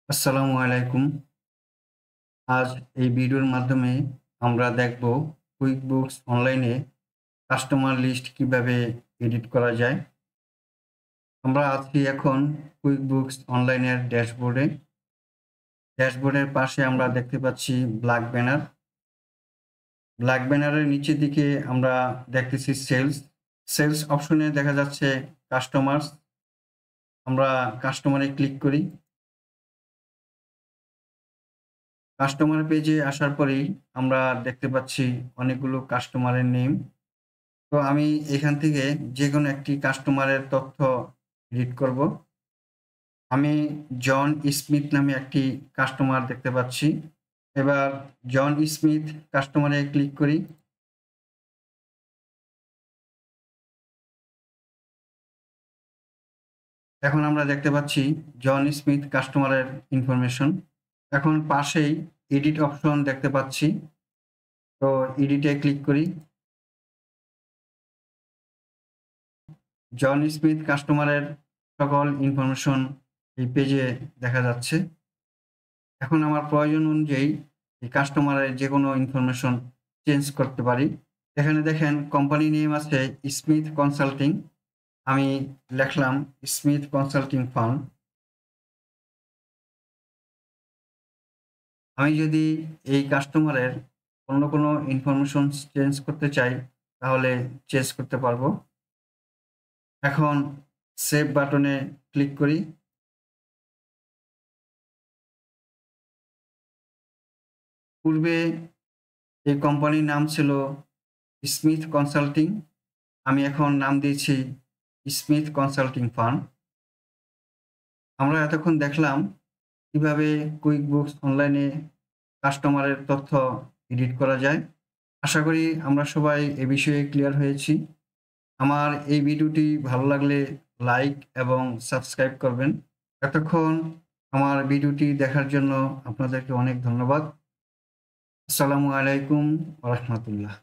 আসসালামু আলাইকুম। আজ এই ভিডিওর মাধ্যমে আমরা দেখব কুইকবুকস অনলাইনে কাস্টমার লিস্ট কিভাবে এডিট করা যায়। আমরা আছি এখন কুইকবুকস অনলাইনের ড্যাশবোর্ডে। ড্যাশবোর্ডের পাশে আমরা দেখতে পাচ্ছি ব্ল্যাক ব্যানার। ব্ল্যাক ব্যানারের নিচের দিকে আমরা দেখতেছি সেলস। সেলস অপশনে দেখা যাচ্ছে কাস্টমারস। আমরা কাস্টমারে ক্লিক করি। কাস্টমার পেজে আসার পরেই আমরা দেখতে পাচ্ছি অনেকগুলো কাস্টমারের নেম। তো আমি এখান থেকে যেকোনো একটি কাস্টমারের তথ্য এডিট করব। আমি জন স্মিথ নামে একটি কাস্টমার দেখতে পাচ্ছি। এবার জন স্মিথ কাস্টমারে ক্লিক করি। এখন আমরা দেখতে পাচ্ছি জন স্মিথ কাস্টমারের ইনফরমেশন। এখন পাশেই এডিট অপশন দেখতে পাচ্ছি। তো এডিটে ক্লিক করি। জন স্মিথ কাস্টমারের সকল ইনফরমেশন এই পেজে দেখা যাচ্ছে। এখন আমার প্রয়োজন অনুযায়ী এই কাস্টমারের যেকোনো ইনফরমেশন চেঞ্জ করতে পারি। এখানে দেখেন কোম্পানি নেম আছে স্মিথ কনসাল্টিং। আমি লিখলাম স্মিথ কনসাল্টিং ফার্ম। আমি যদি এই কাস্টমারের অন্য কোনো ইনফরমেশন চেঞ্জ করতে চাই তাহলে চেঞ্জ করতে পারবো। এখন সেভ বাটনে ক্লিক করি। পূর্বে এই কোম্পানির নাম ছিল স্মিথ কনসাল্টিং। আমি এখন নাম দিয়েছি স্মিথ কনসাল্টিং ফার্ম। আমরা এতক্ষণ দেখলাম কিভাবে কুইকবুকস অনলাইনে কাস্টমারের তথ্য এডিট করা যায়। আশা করি আমরা সবাই এ বিষয়ে ক্লিয়ার হয়েছি। আমার এই ভিডিওটি ভালো লাগলে লাইক এবং সাবস্ক্রাইব করবেন। এতক্ষণ আমার ভিডিওটি দেখার জন্য আপনাদেরকে অনেক ধন্যবাদ। আসসালামু আলাইকুম ওয়া রাহমাতুল্লাহ।